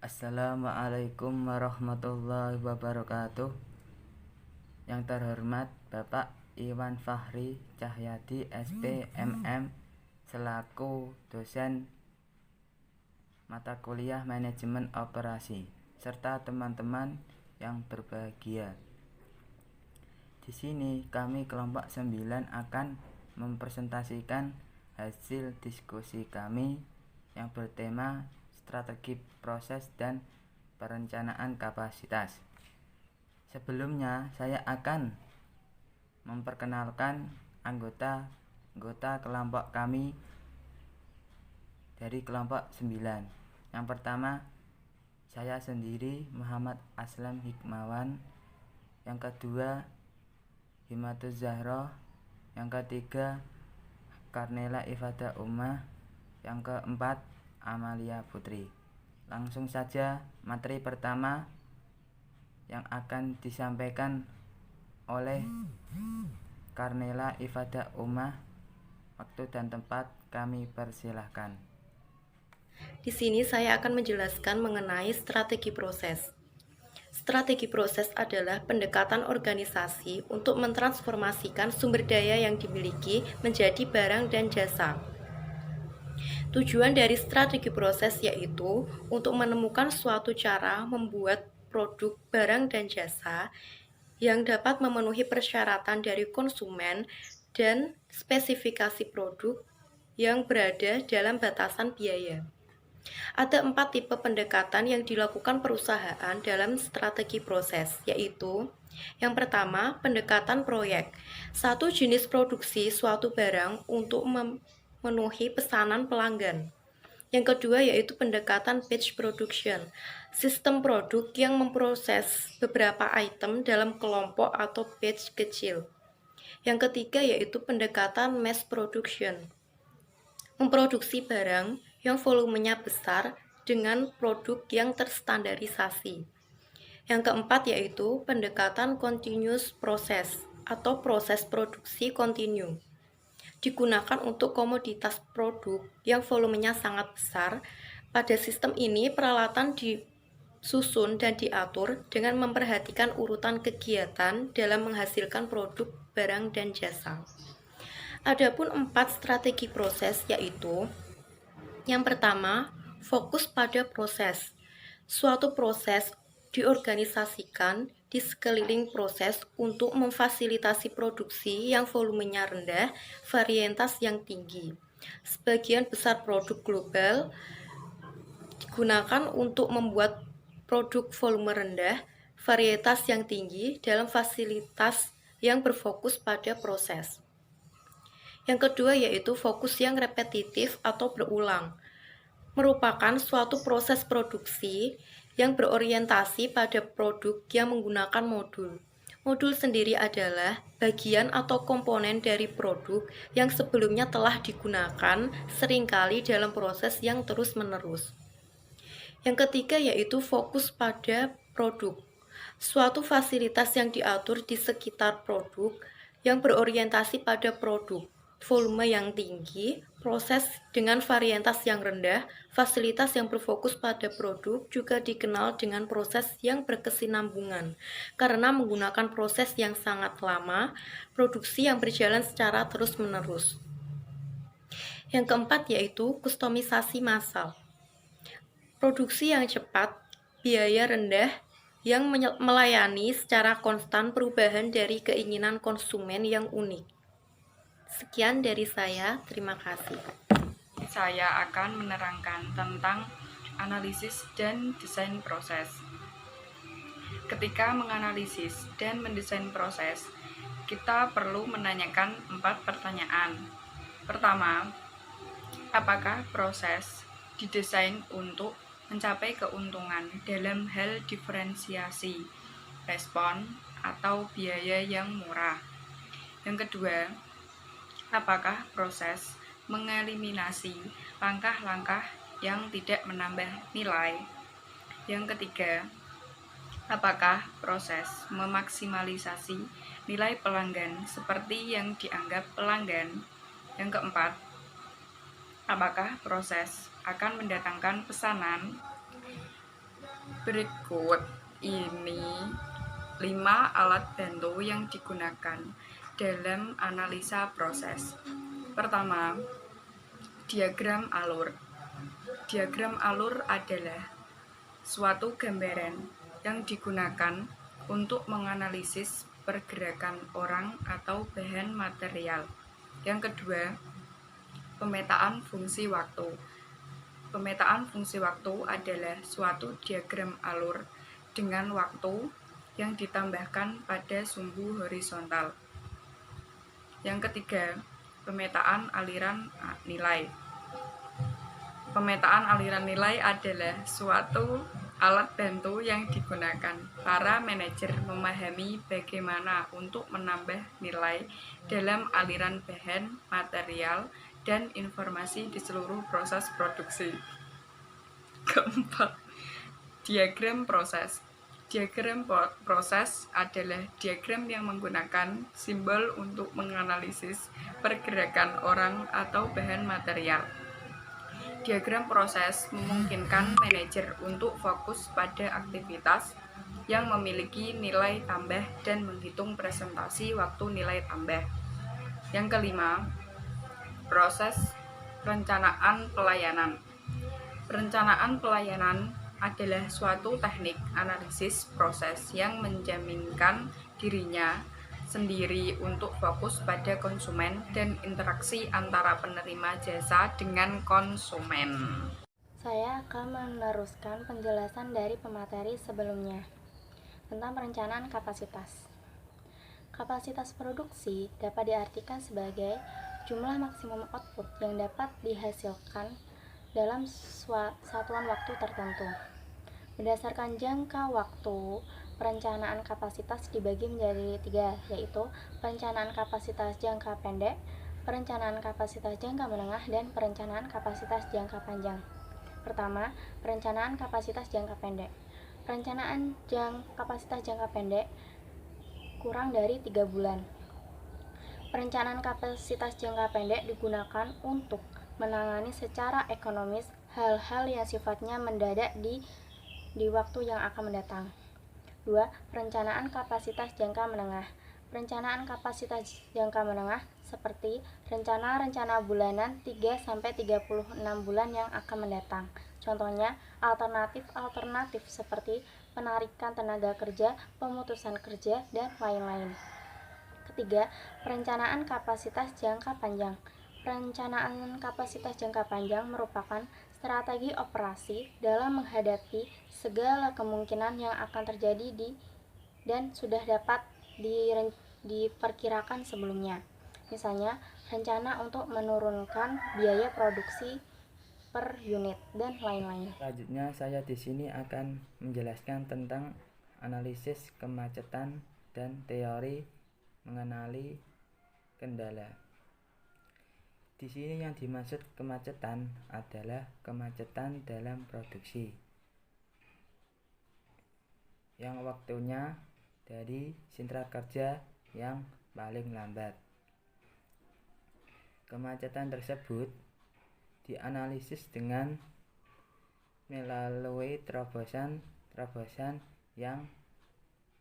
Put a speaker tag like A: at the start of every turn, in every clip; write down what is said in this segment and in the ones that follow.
A: Assalamualaikum warahmatullahi wabarakatuh. Yang terhormat Bapak Iwan Fahri Cahyadi SPMM selaku dosen mata kuliah Manajemen Operasi serta teman-teman yang berbahagia. Di sini kami kelompok 9 akan mempresentasikan hasil diskusi kami yang bertema strategi proses dan perencanaan kapasitas. Sebelumnya saya akan memperkenalkan anggota kelompok kami dari kelompok 9. Yang pertama, saya sendiri Muhammad Aslam Hikmawan. Yang kedua, Himatuz Zahroh. Yang ketiga, Karnela Ifada Ummah. Yang keempat, Amalia Putri. Langsung saja materi pertama yang akan disampaikan oleh Karnela Ifada Ummah. Waktu dan tempat kami persilahkan.
B: Di sini saya akan menjelaskan mengenai strategi proses. Strategi proses adalah pendekatan organisasi untuk mentransformasikan sumber daya yang dimiliki menjadi barang dan jasa. Tujuan dari strategi proses yaitu untuk menemukan suatu cara membuat produk, barang, dan jasa yang dapat memenuhi persyaratan dari konsumen dan spesifikasi produk yang berada dalam batasan biaya. Ada 4 tipe pendekatan yang dilakukan perusahaan dalam strategi proses, yaitu yang pertama, pendekatan proyek. Satu jenis produksi suatu barang untuk memenuhi pesanan pelanggan. Yang kedua yaitu pendekatan batch production, sistem produk yang memproses beberapa item dalam kelompok atau batch kecil. Yang ketiga yaitu pendekatan mass production, memproduksi barang yang volumenya besar dengan produk yang terstandarisasi. Yang keempat yaitu pendekatan continuous process atau proses produksi kontinu. Digunakan untuk komoditas produk yang volumenya sangat besar. Pada sistem ini peralatan disusun dan diatur dengan memperhatikan urutan kegiatan dalam menghasilkan produk, barang, dan jasa. Adapun 4 strategi proses yaitu yang pertama, fokus pada proses. Suatu proses diorganisasikan di sekeliling proses untuk memfasilitasi produksi yang volumenya rendah, varietas yang tinggi. Sebagian besar produk global digunakan untuk membuat produk volume rendah, varietas yang tinggi dalam fasilitas yang berfokus pada proses. Yang kedua yaitu fokus yang repetitif atau berulang, merupakan suatu proses produksi yang berorientasi pada produk yang menggunakan modul. Modul sendiri adalah bagian atau komponen dari produk yang sebelumnya telah digunakan seringkali dalam proses yang terus-menerus. Yang ketiga yaitu fokus pada produk, suatu fasilitas yang diatur di sekitar produk yang berorientasi pada produk, volume yang tinggi, proses dengan varietas yang rendah, fasilitas yang berfokus pada produk juga dikenal dengan proses yang berkesinambungan karena menggunakan proses yang sangat lama, produksi yang berjalan secara terus-menerus. Yang keempat yaitu kustomisasi massal, produksi yang cepat, biaya rendah, yang melayani secara konstan perubahan dari keinginan konsumen yang unik. Sekian dari saya, terima kasih.
C: Saya akan menerangkan tentang analisis dan desain proses. Ketika menganalisis dan mendesain proses, kita perlu menanyakan 4 pertanyaan. Pertama, apakah proses didesain untuk mencapai keuntungan dalam hal diferensiasi, respon, atau biaya yang murah? Yang kedua, apakah proses mengeliminasi langkah-langkah yang tidak menambah nilai? Yang ketiga, apakah proses memaksimalisasi nilai pelanggan seperti yang dianggap pelanggan? Yang keempat, apakah proses akan mendatangkan pesanan? Berikut ini 5 alat bantu yang digunakan dalam analisa proses. Pertama, diagram alur. Diagram alur adalah suatu gambaran yang digunakan untuk menganalisis pergerakan orang atau bahan material. Yang kedua, pemetaan fungsi waktu. Pemetaan fungsi waktu adalah suatu diagram alur dengan waktu yang ditambahkan pada sumbu horizontal. Yang ketiga, pemetaan aliran nilai. Pemetaan aliran nilai adalah suatu alat bantu yang digunakan para manajer memahami bagaimana untuk menambah nilai dalam aliran bahan, material, dan informasi di seluruh proses produksi. Keempat, diagram proses. Diagram proses adalah diagram yang menggunakan simbol untuk menganalisis pergerakan orang atau bahan material. Diagram proses memungkinkan manajer untuk fokus pada aktivitas yang memiliki nilai tambah dan menghitung presentasi waktu nilai tambah. Yang kelima, proses perencanaan pelayanan. Perencanaan pelayanan adalah suatu teknik analisis proses yang menjaminkan dirinya sendiri untuk fokus pada konsumen dan interaksi antara penerima jasa dengan konsumen.
B: Saya akan meneruskan penjelasan dari pemateri sebelumnya tentang perencanaan kapasitas. Kapasitas produksi dapat diartikan sebagai jumlah maksimum output yang dapat dihasilkan dalam satuan waktu tertentu. Berdasarkan jangka waktu, perencanaan kapasitas dibagi menjadi 3, yaitu perencanaan kapasitas jangka pendek, perencanaan kapasitas jangka menengah, dan perencanaan kapasitas jangka panjang. Pertama, perencanaan kapasitas jangka pendek. Perencanaan kapasitas jangka pendek kurang dari 3 bulan. Perencanaan kapasitas jangka pendek digunakan untuk menangani secara ekonomis hal-hal yang sifatnya mendadak di waktu yang akan mendatang. 2. Perencanaan kapasitas jangka menengah. Perencanaan kapasitas jangka menengah seperti rencana-rencana bulanan 3-36 bulan yang akan mendatang. Contohnya, alternatif seperti penarikan tenaga kerja, pemutusan kerja, dan lain-lain. Ketiga, perencanaan kapasitas jangka panjang. Perencanaan kapasitas jangka panjang merupakan strategi operasi dalam menghadapi segala kemungkinan yang akan terjadi dan sudah dapat diperkirakan sebelumnya. Misalnya, rencana untuk menurunkan biaya produksi per unit dan lain-lain.
A: Selanjutnya saya di sini akan menjelaskan tentang analisis kemacetan dan teori mengenali kendala. Di sini yang dimaksud kemacetan adalah kemacetan dalam produksi yang waktunya dari sentra kerja yang paling lambat. Kemacetan tersebut dianalisis dengan melalui terobosan yang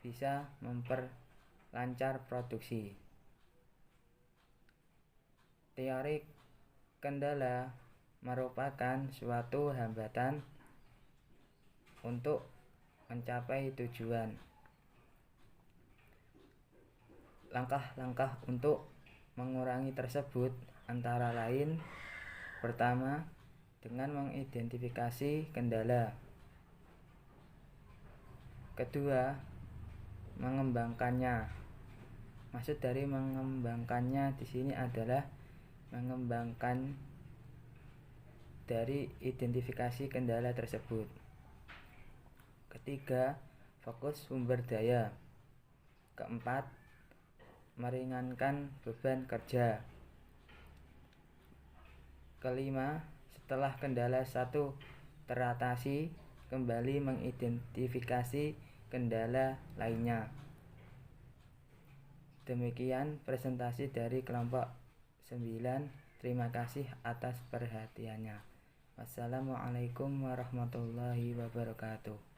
A: bisa memperlancar produksi. Teori kendala merupakan suatu hambatan untuk mencapai tujuan. Langkah-langkah untuk mengurangi tersebut antara lain: pertama, dengan mengidentifikasi kendala. Kedua, mengembangkannya. Maksud dari mengembangkannya di sini adalah mengembangkan dari identifikasi kendala tersebut. Ketiga, fokus sumber daya. Keempat, meringankan beban kerja. Kelima, setelah kendala satu teratasi, kembali mengidentifikasi kendala lainnya. Demikian presentasi dari kelompok 9. Terima kasih atas perhatiannya. Wassalamualaikum warahmatullahi wabarakatuh.